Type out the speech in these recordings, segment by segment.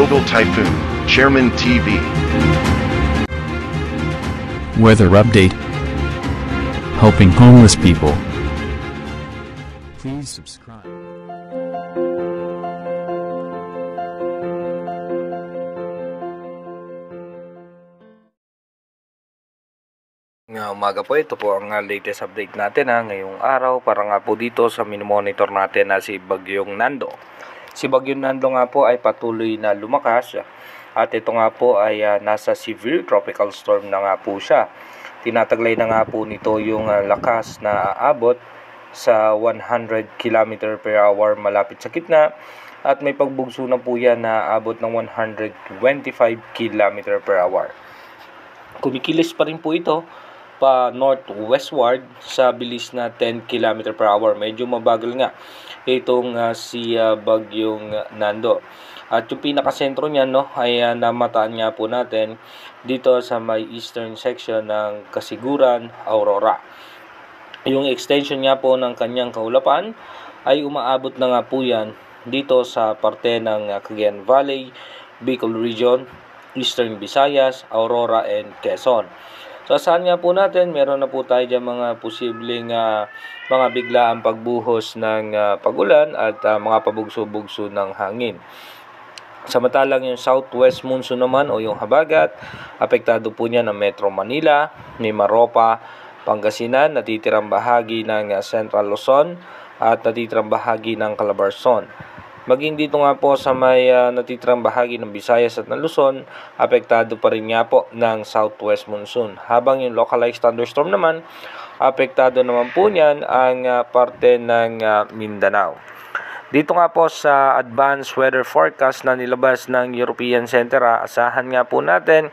Global Typhoon, Chairman TV. Weather update. Helping homeless people. Please subscribe. Umaga po, ito po ang latest update natin ngayong araw para nga po dito sa monitor natin na si Bagyong Nando. Si Bagyong Nando nga po ay patuloy na lumakas at ito nga po ay nasa severe tropical storm na nga po siya. Tinataglay na nga po nito yung lakas na aabot sa 100 km per hour malapit sa gitna at may pagbugso na po yan na aabot ng 125 km per hour. Kumikilos pa rin po ito pa northwestward sa bilis na 10 km per hour. Medyo mabagal nga itong si Bagyong Nando. At yung pinakasentro niya ay namataan nga po natin dito sa may eastern section ng Kasiguran, Aurora. Yung extension nga po ng kanyang kaulapan ay umaabot na nga po yan dito sa parte ng Cagayan Valley, Bicol Region, Eastern Visayas, Aurora, and Quezon. So asahan nga po natin, meron na po tayo dyan mga posibleng mga biglaang pagbuhos ng pagulan at mga pabugso-bugso ng hangin. Samantalang yung southwest monsoon naman o yung habagat, apektado po niya ng Metro Manila, Mimaropa, Pangasinan, natitirang bahagi ng Central Luzon at natitirang bahagi ng Calabarzon. Maging dito nga po sa may natitirang bahagi ng Visayas at ng Luzon, apektado pa rin nga po ng southwest monsoon. Habang yung localized thunderstorm naman, apektado naman po niyan ang parte ng Mindanao. Dito nga po sa advanced weather forecast na nilabas ng European Center, asahan nga po natin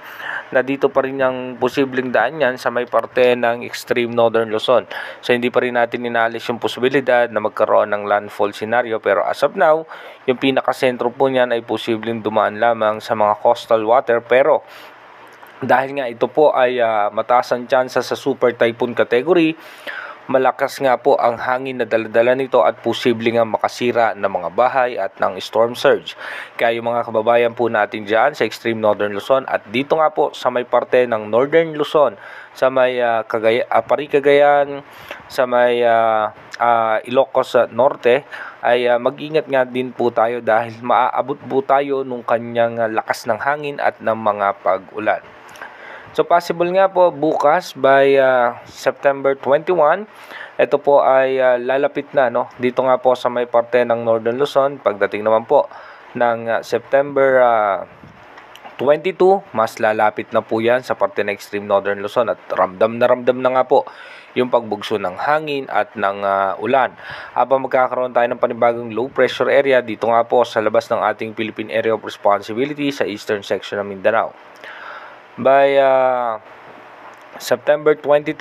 na dito pa rin ang posibleng daan yan sa may parte ng extreme northern Luzon. So hindi pa rin natin inaalis yung posibilidad na magkaroon ng landfall scenario, pero as of now, yung pinakasentro po niyan ay posibleng dumaan lamang sa mga coastal water, pero dahil nga ito po ay mataas ang tsansa sa super typhoon category, malakas nga po ang hangin na daladala nito at posible nga makasira ng mga bahay at ng storm surge. Kaya yung mga kababayan po natin dyan sa extreme northern Luzon at dito nga po sa may parte ng northern Luzon, sa may Cagayan, sa may Ilocos Norte, ay mag-ingat nga din po tayo dahil maaabot po tayo nung kanyang lakas ng hangin at ng mga pag-ulan. So possible nga po bukas by September 21, ito po ay lalapit na dito nga po sa may parte ng Northern Luzon. Pagdating naman po ng September 22, mas lalapit na po yan sa parte ng extreme Northern Luzon at ramdam na nga po yung pagbugso ng hangin at ng ulan. Habang magkakaroon tayo ng panibagong low pressure area dito nga po sa labas ng ating Philippine Area of Responsibility sa eastern section ng Mindanao. By September 23,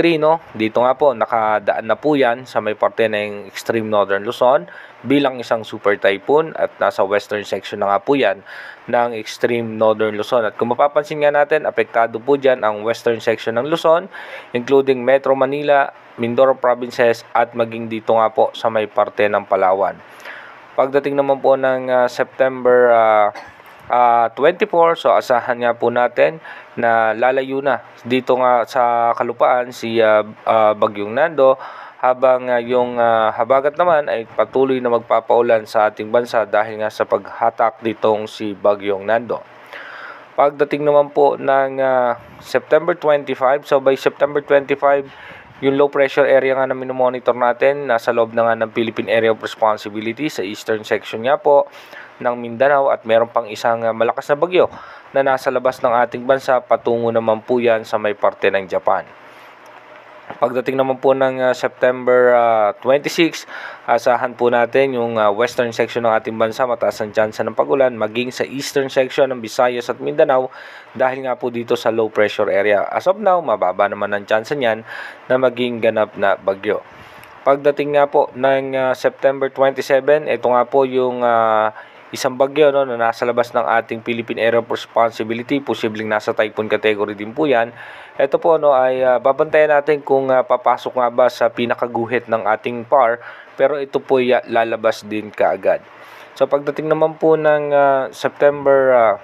dito nga po nakadaan na po yan sa may parte ng extreme northern Luzon bilang isang super typhoon at nasa western section na nga po yan ng extreme northern Luzon. At kung mapapansin nga natin, apektado po dyan ang western section ng Luzon, including Metro Manila, Mindoro Provinces at maging dito nga po sa may parte ng Palawan. Pagdating naman po ng September 24, so asahan nga po natin na lalayo na dito nga sa kalupaan si Bagyong Nando, habang yung habagat naman ay patuloy na magpapaulan sa ating bansa dahil nga sa paghatak ditong si Bagyong Nando. Pagdating naman po ng September 25, so by September 25, yung low pressure area nga na minomonitor natin nasa loob na nga ng Philippine Area of Responsibility sa eastern section nga po ng Mindanao at meron pang isang malakas na bagyo na nasa labas ng ating bansa, patungo naman po yan sa may parte ng Japan. Pagdating naman po ng September 26, asahan po natin yung western section ng ating bansa, mataas ang tsansa ng pagulan, maging sa eastern section ng Visayas at Mindanao dahil nga po dito sa low pressure area. As of now, mababa naman ang tsansa niyan na maging ganap na bagyo. Pagdating nga po ng September 27, ito nga po yung isang bagyo na nasa labas ng ating Philippine Area of Responsibility, posibleng nasa typhoon category din po yan. Ito po ay babantayan natin kung papasok nga ba sa pinakaguhit ng ating PAR, pero ito po lalabas din kaagad. So pagdating naman po ng September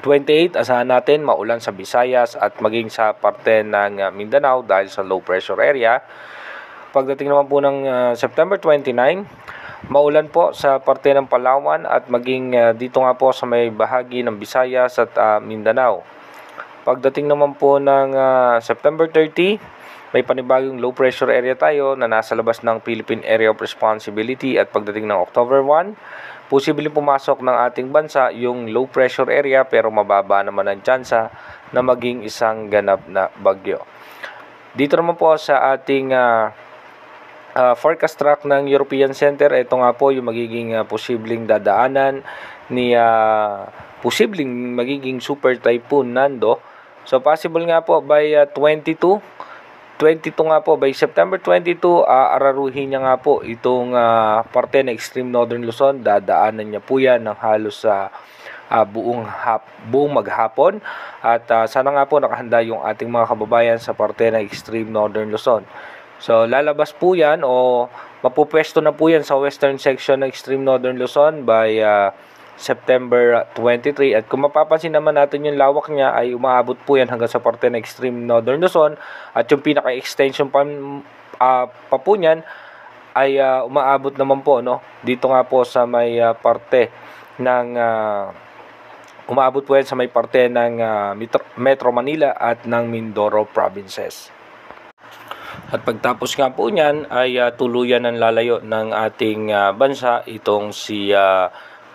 28, asahan natin maulan sa Visayas at maging sa parte ng Mindanao dahil sa low pressure area. Pagdating naman po ng September 29, maulan po sa parte ng Palawan at maging dito nga po sa may bahagi ng Visayas at Mindanao. Pagdating naman po ng September 30, may panibagong low pressure area tayo na nasa labas ng Philippine Area of Responsibility at pagdating ng October 1, posibleng pumasok ng ating bansa yung low pressure area pero mababa naman ang tsansa na maging isang ganap na bagyo. Dito naman po sa ating forecast track ng European Center, ito nga po yung magiging posibleng dadaanan ni posibleng magiging super typhoon Nando. So possible nga po by 22 nga po, by September 22, araruhin niya nga po itong parte ng extreme northern Luzon. Dadaanan niya po yan ng halos sa buong maghapon. At sana nga po nakahanda yung ating mga kababayan sa parte ng extreme northern Luzon. So lalabas po yan o mapupwesto na po yan sa western section ng extreme northern Luzon by September 23. At kung mapapansin naman natin yung lawak niya ay umaabot po yan hanggang sa parte ng extreme northern Luzon. At yung pinaka-extension pa po niyan ay umaabot naman po dito nga po sa may parte ng umaabot po yan sa may parte ng Metro Manila at ng Mindoro provinces. At pagtapos nga po niyan ay tuluyan ng lalayo ng ating bansa itong si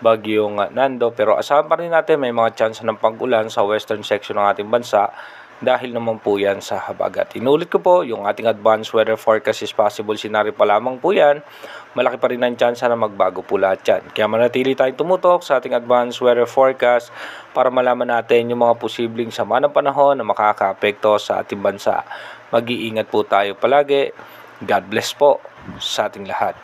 Bagyong Nando, pero asahan pa rin natin may mga chance ng pag-ulan sa western section ng ating bansa dahil naman po yan sa habagat. Inulit ko po, yung ating advanced weather forecast is possible scenario pa lamang po yan. Malaki pa rin ang chance na magbago po lahat yan. Kaya manatili tayong tumutok sa ating advanced weather forecast para malaman natin yung mga posibleng sama ng panahon na makaka-apekto sa ating bansa. Mag-iingat po tayo palagi. God bless po sa ating lahat.